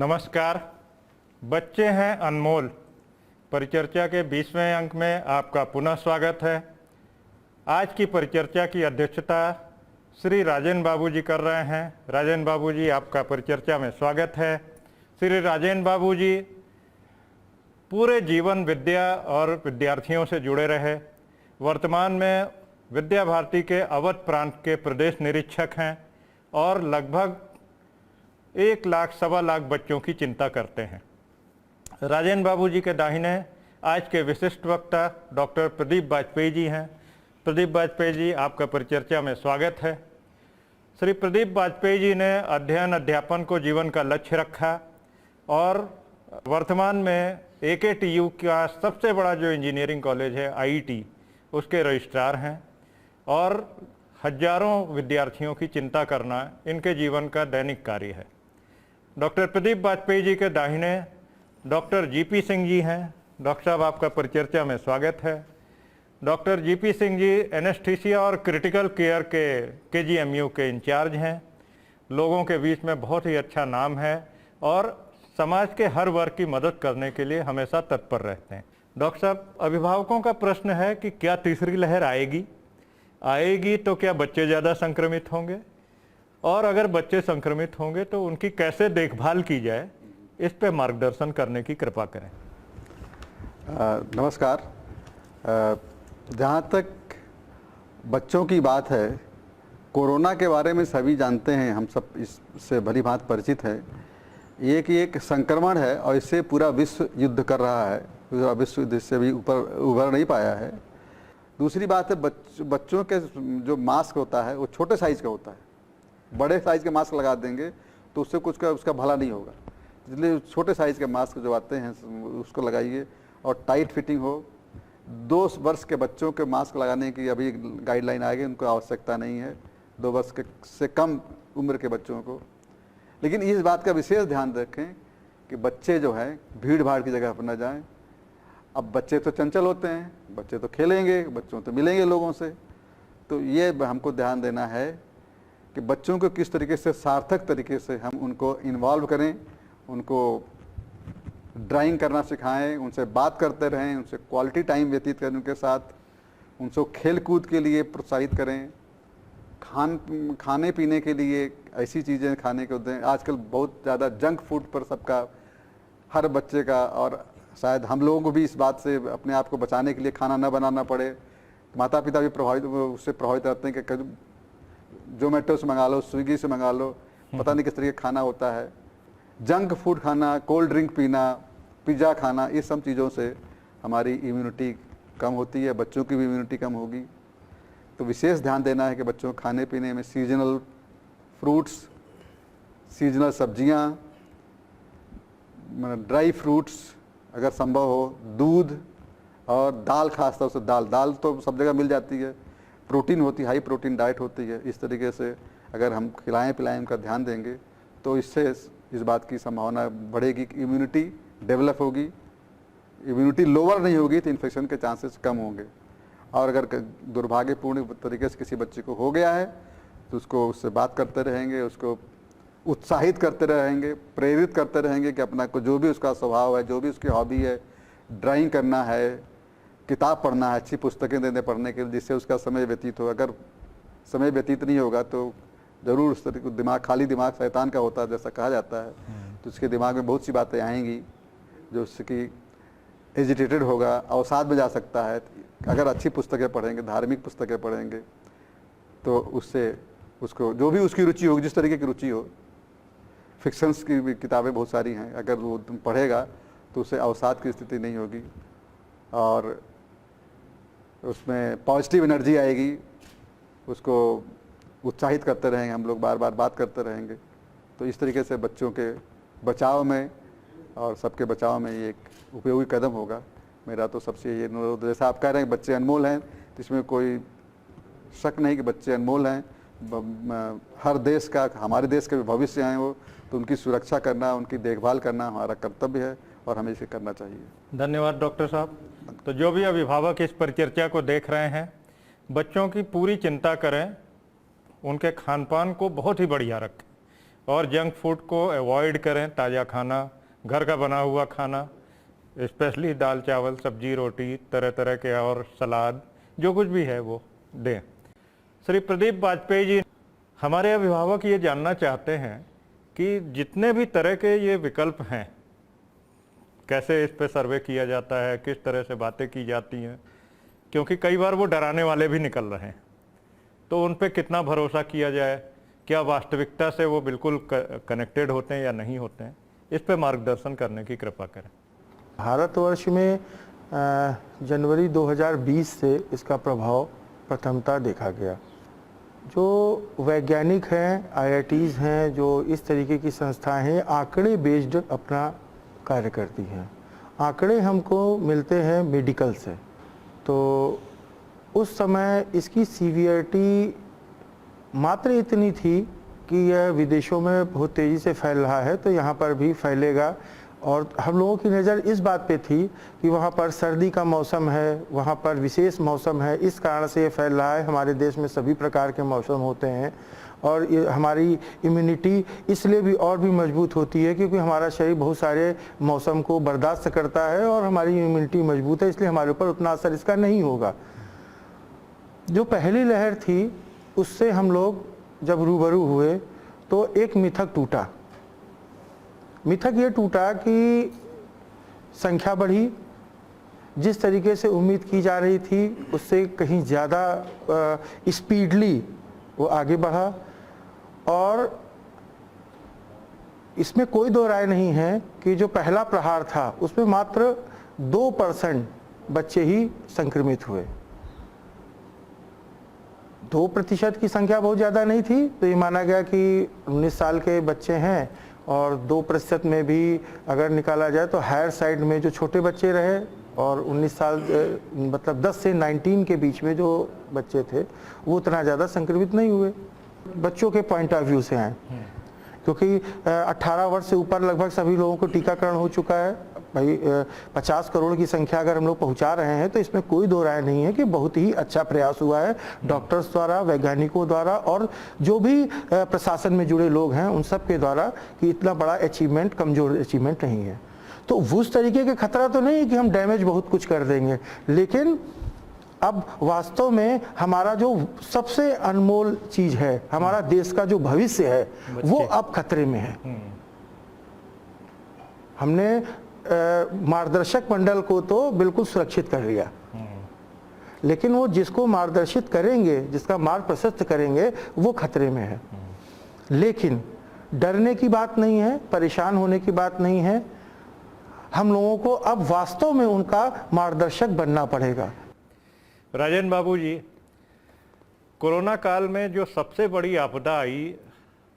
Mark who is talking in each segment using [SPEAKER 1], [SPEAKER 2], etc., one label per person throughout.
[SPEAKER 1] नमस्कार। बच्चे हैं अनमोल परिचर्चा के 20वें अंक में आपका पुनः स्वागत है। आज की परिचर्चा की अध्यक्षता श्री राजेंद्र बाबू जी कर रहे हैं। राजेंद्र बाबू जी, आपका परिचर्चा में स्वागत है। श्री राजेंद्र बाबू जी पूरे जीवन विद्या और विद्यार्थियों से जुड़े रहे। वर्तमान में विद्या भारती के अवध प्रांत के प्रदेश निरीक्षक हैं और लगभग 1 लाख सवा लाख बच्चों की चिंता करते हैं। राजेंद्र बाबू जी के दाहिने आज के विशिष्ट वक्ता डॉक्टर प्रदीप वाजपेयी जी हैं। प्रदीप वाजपेयी जी, आपका परिचर्चा में स्वागत है। श्री प्रदीप वाजपेयी जी ने अध्ययन अध्यापन को जीवन का लक्ष्य रखा और वर्तमान में AKTU का सबसे बड़ा जो इंजीनियरिंग कॉलेज है IIT, उसके रजिस्ट्रार हैं और हजारों विद्यार्थियों की चिंता करना इनके जीवन का दैनिक कार्य है। डॉक्टर प्रदीप वाजपेयी जी के दाहिने डॉक्टर GP सिंह जी हैं। डॉक्टर साहब, आपका परिचर्चा में स्वागत है। Doctor GP Singh ji anaesthesia और क्रिटिकल केयर के KGMU के इंचार्ज हैं। लोगों के बीच में बहुत ही अच्छा नाम है और समाज के हर वर्ग की मदद करने के लिए हमेशा तत्पर रहते हैं। डॉक्टर साहब, अभिभावकों का प्रश्न है कि क्या तीसरी लहर आएगी तो क्या बच्चे ज़्यादा संक्रमित होंगे, और अगर बच्चे संक्रमित होंगे तो उनकी कैसे देखभाल की जाए, इस पे मार्गदर्शन करने की कृपा करें।
[SPEAKER 2] नमस्कार। जहाँ तक बच्चों की बात है, कोरोना के बारे में सभी जानते हैं, हम सब इससे भली भांति परिचित है। ये कि एक संक्रमण है और इससे पूरा विश्व युद्ध कर रहा है। पूरा विश्व युद्ध से भी ऊपर उभर नहीं पाया है। दूसरी बात है, बच्चों के जो मास्क होता है वो छोटे साइज़ का होता है। बड़े साइज़ के मास्क लगा देंगे तो उससे कुछ उसका भला नहीं होगा, इसलिए छोटे साइज़ के मास्क जो आते हैं उसको लगाइए और टाइट फिटिंग हो। 2 वर्ष के बच्चों के मास्क लगाने की अभी गाइडलाइन आ गई, उनको आवश्यकता नहीं है 2 वर्ष के से कम उम्र के बच्चों को। लेकिन इस बात का विशेष ध्यान रखें कि बच्चे जो है भीड़ भाड़ की जगह पर न जाएँ। अब बच्चे तो चंचल होते हैं, बच्चे तो खेलेंगे, बच्चों तो मिलेंगे लोगों से, तो ये हमको ध्यान देना है कि बच्चों को किस तरीके से सार्थक तरीके से हम उनको इन्वॉल्व करें, उनको ड्राइंग करना सिखाएं, उनसे बात करते रहें, उनसे क्वालिटी टाइम व्यतीत करें उनके साथ, उनको खेल कूद के लिए प्रोत्साहित करें, खाने पीने के लिए ऐसी चीज़ें खाने को दें। आजकल बहुत ज़्यादा जंक फूड पर सबका, हर बच्चे का, और शायद हम लोगों को भी इस बात से अपने आप को बचाने के लिए खाना न बनाना पड़े। माता पिता भी उससे प्रभावित रहते हैं कि जोमेटो से मंगा लो, स्विगी से मंगा लो, पता नहीं किस तरीके का खाना होता है। जंक फूड खाना, कोल्ड ड्रिंक पीना, पिज़्ज़ा खाना, इस सब चीज़ों से हमारी इम्यूनिटी कम होती है, बच्चों की भी इम्यूनिटी कम होगी। तो विशेष ध्यान देना है कि बच्चों को खाने पीने में सीजनल फ्रूट्स, सीजनल सब्जियां, ड्राई फ्रूट्स अगर संभव हो, दूध और दाल, खासतौर से दाल तो सब जगह मिल जाती है, प्रोटीन होती है, हाई प्रोटीन डाइट होती है। इस तरीके से अगर हम खिलाएं पिलाएं, उनका ध्यान देंगे तो इससे इस बात की संभावना बढ़ेगी कि इम्यूनिटी डेवलप होगी। इम्यूनिटी लोअर नहीं होगी तो इन्फेक्शन के चांसेस कम होंगे। और अगर दुर्भाग्यपूर्ण तरीके से किसी बच्चे को हो गया है तो उससे बात करते रहेंगे, उसको उत्साहित करते रहेंगे, प्रेरित करते रहेंगे कि अपना को जो भी उसका स्वभाव है, जो भी उसकी हॉबी है, ड्राइंग करना है, किताब पढ़ना है, अच्छी पुस्तकें देने पढ़ने के लिए, जिससे उसका समय व्यतीत हो। अगर समय व्यतीत नहीं होगा तो ज़रूर उस तरह दिमाग, खाली दिमाग शैतान का होता है जैसा कहा जाता है, तो उसके दिमाग में बहुत सी बातें आएंगी जो उससे कि एजिटेटेड होगा, अवसाद में जा सकता है। अगर अच्छी पुस्तकें पढ़ेंगे, धार्मिक पुस्तकें पढ़ेंगे तो उससे उसको जो भी उसकी रुचि होगी, जिस तरीके की रुचि हो, फिक्शंस की भी किताबें बहुत सारी हैं, अगर वो पढ़ेगा तो उससे अवसाद की स्थिति नहीं होगी और उसमें पॉजिटिव एनर्जी आएगी। उसको उत्साहित करते रहेंगे, हम लोग बार बार बात करते रहेंगे। तो इस तरीके से बच्चों के बचाव में और सबके बचाव में ये एक उपयोगी कदम होगा। मेरा तो सबसे ये अनुरोध, जैसा आप कह रहे हैं बच्चे अनमोल हैं, तो इसमें कोई शक नहीं कि बच्चे अनमोल हैं। हर देश का, हमारे देश के भी भविष्य हैं वो, तो उनकी सुरक्षा करना, उनकी देखभाल करना हमारा कर्तव्य है और हमें इसे करना चाहिए।
[SPEAKER 1] धन्यवाद डॉक्टर साहब। तो जो भी अभिभावक इस परिचर्चा को देख रहे हैं, बच्चों की पूरी चिंता करें, उनके खान पान को बहुत ही बढ़िया रखें। और जंक फूड को अवॉइड करें। ताज़ा खाना, घर का बना हुआ खाना, स्पेशली दाल चावल सब्जी रोटी, तरह तरह के और सलाद, जो कुछ भी है वो दें। श्री प्रदीप वाजपेयी जी, हमारे अभिभावक ये जानना चाहते हैं कि जितने भी तरह के ये विकल्प हैं, कैसे इस पे सर्वे किया जाता है, किस तरह से बातें की जाती हैं, क्योंकि कई बार वो डराने वाले भी निकल रहे हैं, तो उन पे कितना भरोसा किया जाए, क्या वास्तविकता से वो बिल्कुल कनेक्टेड होते हैं या नहीं होते हैं, इस पे मार्गदर्शन करने की कृपा करें।
[SPEAKER 3] भारतवर्ष में जनवरी 2020 से इसका प्रभाव प्रथमतः देखा गया। जो वैज्ञानिक हैं, IITs हैं, जो इस तरीके की संस्थाएं हैं, आंकड़े बेस्ड अपना कार्य करती हैं। आंकड़े हमको मिलते हैं मेडिकल से, तो उस समय इसकी सीवियरिटी मात्र इतनी थी कि यह विदेशों में बहुत तेज़ी से फैल रहा है, तो यहाँ पर भी फैलेगा। और हम लोगों की नज़र इस बात पे थी कि वहाँ पर सर्दी का मौसम है, वहाँ पर विशेष मौसम है, इस कारण से ये फैल रहा है। हमारे देश में सभी प्रकार के मौसम होते हैं और ये हमारी इम्यूनिटी इसलिए भी और भी मजबूत होती है क्योंकि हमारा शरीर बहुत सारे मौसम को बर्दाश्त करता है और हमारी इम्यूनिटी मजबूत है, इसलिए हमारे ऊपर उतना असर इसका नहीं होगा। जो पहली लहर थी उससे हम लोग जब रूबरू हुए तो एक मिथक टूटा। मिथक ये टूटा कि संख्या बढ़ी, जिस तरीके से उम्मीद की जा रही थी उससे कहीं ज़्यादा स्पीडली वो आगे बढ़ा। और इसमें कोई दो राय नहीं है कि जो पहला प्रहार था उसमें मात्र 2% बच्चे ही संक्रमित हुए। 2% की संख्या बहुत ज़्यादा नहीं थी, तो ये माना गया कि 19 साल के बच्चे हैं और 2% में भी अगर निकाला जाए तो हायर साइड में जो छोटे बच्चे रहे और 19 साल मतलब 10 से 19 के बीच में जो बच्चे थे वो उतना ज़्यादा संक्रमित नहीं हुए। बच्चों के पॉइंट ऑफ व्यू से आए, क्योंकि 18 वर्ष से ऊपर लगभग सभी लोगों को टीकाकरण हो चुका है। भाई 50 करोड़ की संख्या अगर हम लोग पहुंचा रहे हैं तो इसमें कोई दो राय नहीं है कि बहुत ही अच्छा प्रयास हुआ है डॉक्टर्स द्वारा, वैज्ञानिकों द्वारा और जो भी प्रशासन में जुड़े लोग हैं उन सब के द्वारा, कि इतना बड़ा अचीवमेंट कमजोर अचीवमेंट नहीं है। तो उस तरीके के खतरा तो नहीं है कि हम डैमेज बहुत कुछ कर देंगे, लेकिन अब वास्तव में हमारा जो सबसे अनमोल चीज है, हमारा देश का जो भविष्य है, वो अब खतरे में है। हमने मार्गदर्शक मंडल को तो बिल्कुल सुरक्षित कर लिया, लेकिन वो जिसको मार्गदर्शित करेंगे, जिसका मार्ग प्रशस्त करेंगे, वो खतरे में है। लेकिन डरने की बात नहीं है, परेशान होने की बात नहीं है। हम लोगों को अब वास्तव में उनका मार्गदर्शक बनना पड़ेगा।
[SPEAKER 1] राजन बाबू जी, कोरोना काल में जो सबसे बड़ी आपदा आई,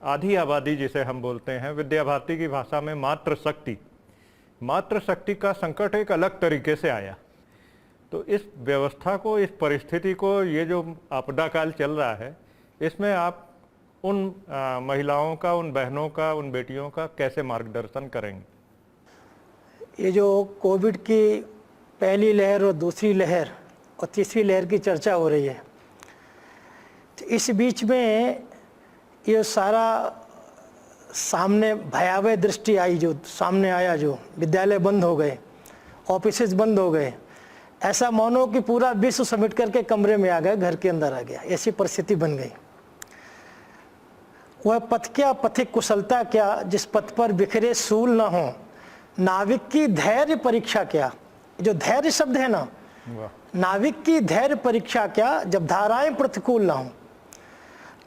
[SPEAKER 1] आधी आबादी जिसे हम बोलते हैं, विद्या भारती की भाषा में मातृ शक्ति का संकट एक अलग तरीके से आया। तो इस व्यवस्था को, इस परिस्थिति को, ये जो आपदा काल चल रहा है, इसमें आप उन महिलाओं का, उन बहनों का, उन बेटियों का कैसे मार्गदर्शन करेंगे?
[SPEAKER 4] ये जो कोविड की पहली लहर और दूसरी लहर और तीसरी लहर की चर्चा हो रही है, तो इस बीच में ये सारा सामने भयावह दृष्टि आई, जो सामने आया, जो विद्यालय बंद हो गए, ऑफिसेज बंद हो गए, ऐसा मानो कि पूरा विश्व समेट करके कमरे में आ गया, घर के अंदर आ गया, ऐसी परिस्थिति बन गई। वह पथ क्या, पथिक कुशलता क्या, जिस पथ पर बिखरे सूल ना हो, नाविक की धैर्य परीक्षा क्या। जो धैर्य शब्द है ना, नाविक की धैर्य परीक्षा क्या, जब धाराएं प्रतिकूल ना हो।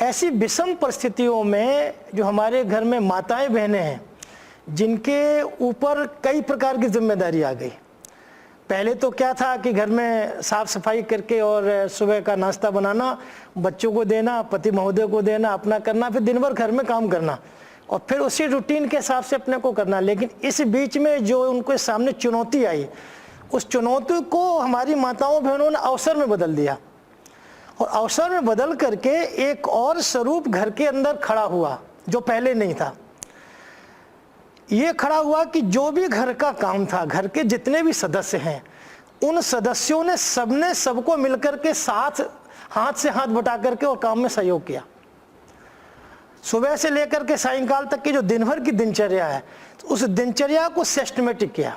[SPEAKER 4] ऐसी विषम परिस्थितियों में जो हमारे घर में माताएं बहनें हैं, जिनके ऊपर कई प्रकार की जिम्मेदारी आ गई। पहले तो क्या था कि घर में साफ सफाई करके और सुबह का नाश्ता बनाना, बच्चों को देना, पति महोदय को देना, अपना करना, फिर दिन भर घर में काम करना और फिर उसी रूटीन के हिसाब से अपने को करना। लेकिन इस बीच में जो उनके सामने चुनौती आई, उस चुनौती को हमारी माताओं बहनों ने अवसर में बदल दिया और अवसर में बदल करके एक और स्वरूप घर के अंदर खड़ा हुआ जो पहले नहीं था। ये खड़ा हुआ कि जो भी घर का काम था, घर के जितने भी सदस्य हैं, उन सदस्यों ने सबने सबको मिलकर के साथ हाथ से हाथ बटा करके और काम में सहयोग किया। सुबह से लेकर के सायंकाल तक की जो दिन भर की दिनचर्या है, तो उस दिनचर्या को सिस्टमेटिक किया।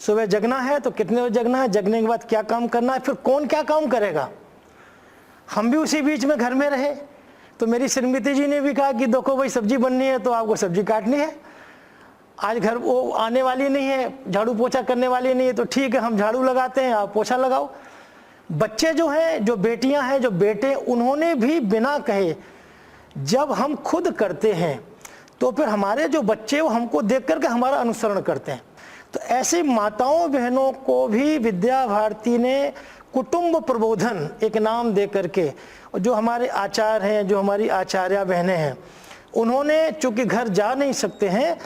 [SPEAKER 4] सुबह जगना है तो कितने बजे जगना है, जगने के बाद क्या काम करना है, फिर कौन क्या काम करेगा। हम भी उसी बीच में घर में रहे, तो मेरी श्रीमती जी ने भी कहा कि देखो भाई सब्जी बननी है तो आपको सब्जी काटनी है, आज घर वो आने वाली नहीं है, झाड़ू पोछा करने वाली नहीं है, तो ठीक है हम झाड़ू लगाते हैं, आप पोछा लगाओ। बच्चे जो हैं, जो बेटियां हैं, जो बेटे, उन्होंने भी बिना कहे जब हम खुद करते हैं तो फिर हमारे जो बच्चे वो हमको देख करके हमारा अनुसरण करते हैं। तो ऐसी माताओं बहनों को भी विद्या भारती ने कुटुंब प्रबोधन एक नाम दे करके, जो हमारे आचार्य हैं, जो हमारी आचार्या बहनें हैं, उन्होंने चूंकि घर जा नहीं सकते हैं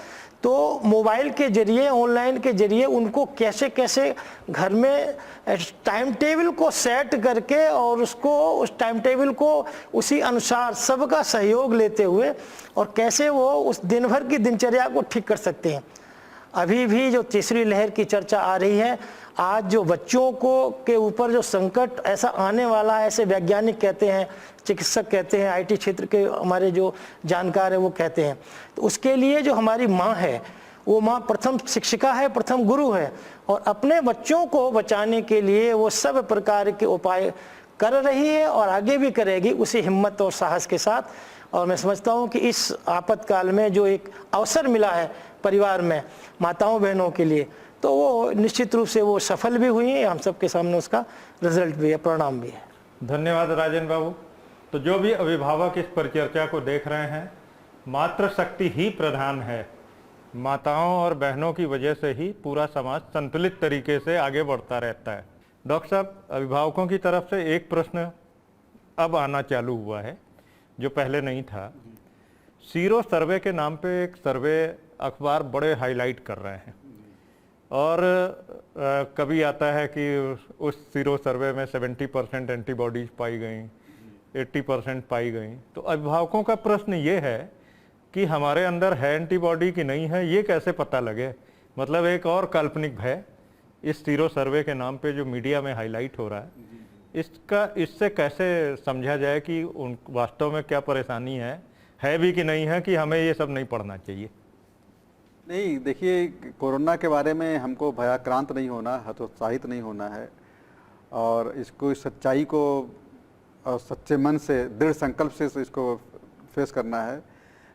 [SPEAKER 4] तो मोबाइल के जरिए, ऑनलाइन के जरिए उनको कैसे कैसे घर में टाइम टेबल को सेट करके और उसको, उस टाइम टेबल को उसी अनुसार सबका सहयोग लेते हुए और कैसे वो उस दिन भर की दिनचर्या को ठीक कर सकते हैं। अभी भी जो तीसरी लहर की चर्चा आ रही है, आज जो बच्चों को के ऊपर जो संकट ऐसा आने वाला है, ऐसे वैज्ञानिक कहते हैं, चिकित्सक कहते हैं, आईटी क्षेत्र के हमारे जो जानकार है वो कहते हैं, तो उसके लिए जो हमारी माँ है, वो माँ प्रथम शिक्षिका है, प्रथम गुरु है, और अपने बच्चों को बचाने के लिए वो सब प्रकार के उपाय कर रही है और आगे भी करेगी उसी हिम्मत और साहस के साथ। और मैं समझता हूँ कि इस आपातकाल में जो एक अवसर मिला है परिवार में माताओं बहनों के लिए, तो वो निश्चित रूप से वो सफल भी हुई है, हम सबके सामने उसका रिजल्ट भी है, परिणाम भी है।
[SPEAKER 1] धन्यवाद राजेंद्र बाबू। तो जो भी अभिभावक इस परिचर्चा को देख रहे हैं, मातृशक्ति ही प्रधान है। माताओं और बहनों की वजह से ही पूरा समाज संतुलित तरीके से आगे बढ़ता रहता है। डॉक्टर साहब, अभिभावकों की तरफ से एक प्रश्न अब आना चालू हुआ है जो पहले नहीं था। सीरो सर्वे के नाम पे एक सर्वे अखबार बड़े हाईलाइट कर रहे हैं और कभी आता है कि उस सीरो सर्वे में 70% एंटीबॉडीज पाई गई, 80% पाई गई। तो अभिभावकों का प्रश्न ये है कि हमारे अंदर है एंटीबॉडी कि नहीं है, ये कैसे पता लगे। मतलब एक और काल्पनिक भय इस सीरो सर्वे के नाम पे जो मीडिया में हाईलाइट हो रहा है, इससे कैसे समझा जाए कि उन वास्तव में क्या परेशानी है भी कि नहीं है, कि हमें ये सब नहीं पढ़ना चाहिए।
[SPEAKER 2] नहीं, देखिए, कोरोना के बारे में हमको भयाक्रांत नहीं होना, हतोत्साहित नहीं होना है, और इसको, इस सच्चाई को और सच्चे मन से, दृढ़ संकल्प से इसको फेस करना है।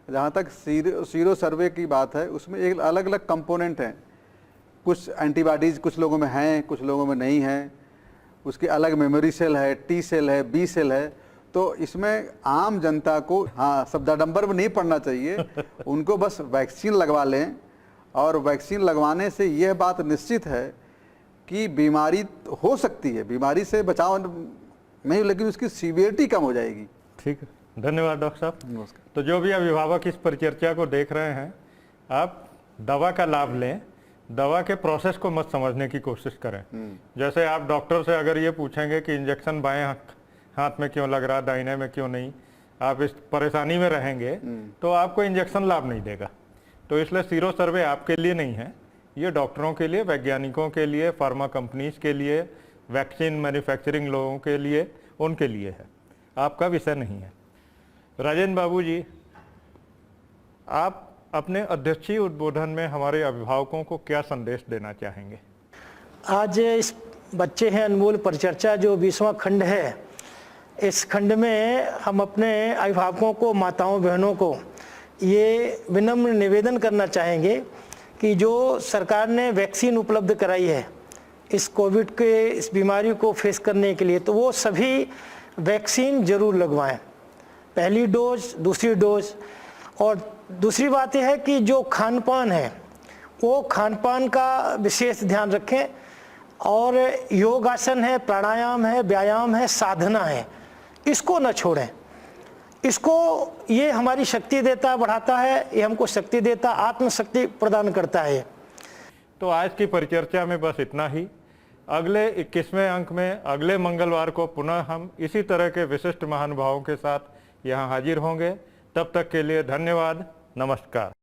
[SPEAKER 2] जहाँ तक सीरो सर्वे की बात है, उसमें एक अलग अलग कंपोनेंट हैं। कुछ एंटीबॉडीज़ कुछ लोगों में हैं, कुछ लोगों में नहीं हैं, उसकी अलग मेमोरी सेल है, टी सेल है, बी सेल है। तो इसमें आम जनता को, हाँ, शब्दाडंबर में नहीं पढ़ना चाहिए, उनको बस वैक्सीन लगवा लें, और वैक्सीन लगवाने से यह बात निश्चित है कि बीमारी हो सकती है, बीमारी से बचाव नहीं, लेकिन उसकी सीवियरिटी कम हो जाएगी।
[SPEAKER 1] ठीक है, धन्यवाद डॉक्टर साहब।
[SPEAKER 2] नमस्कार।
[SPEAKER 1] तो जो भी अभिभावक इस परिचर्चा को देख रहे हैं, आप दवा का लाभ लें, दवा के प्रोसेस को मत समझने की कोशिश करें। जैसे आप डॉक्टर से अगर ये पूछेंगे कि इंजेक्शन बाएं हाथ में क्यों लग रहा, दाहिने में क्यों नहीं, आप इस परेशानी में रहेंगे तो आपको इंजेक्शन लाभ नहीं देगा। तो इसलिए सीरो सर्वे आपके लिए नहीं है, ये डॉक्टरों के लिए, वैज्ञानिकों के लिए, फार्मा कंपनीज के लिए, वैक्सीन मैन्युफैक्चरिंग लोगों के लिए, उनके लिए है, आपका विषय नहीं है। राजेंद्र बाबू जी, आप अपने अध्यक्षीय उद्बोधन में हमारे अभिभावकों को क्या संदेश देना चाहेंगे?
[SPEAKER 4] आज इस बच्चे हैं अनमोल परिचर्चा जो 20वां खंड है, इस खंड में हम अपने अभिभावकों को, माताओं बहनों को ये विनम्र निवेदन करना चाहेंगे कि जो सरकार ने वैक्सीन उपलब्ध कराई है इस कोविड के, इस बीमारी को फेस करने के लिए, तो वो सभी वैक्सीन जरूर लगवाएं, पहली डोज, दूसरी डोज। और दूसरी बात यह है कि जो खान पान है वो खान पान का विशेष ध्यान रखें, और योगासन है, प्राणायाम है, व्यायाम है, साधना है, इसको न छोड़ें। इसको, ये हमारी शक्ति देता, बढ़ाता है, ये हमको शक्ति देता, आत्मशक्ति प्रदान करता है।
[SPEAKER 1] तो आज की परिचर्चा में बस इतना ही। अगले 21वें अंक में अगले मंगलवार को पुनः हम इसी तरह के विशिष्ट महानुभावों के साथ यहाँ हाजिर होंगे। तब तक के लिए धन्यवाद, नमस्कार।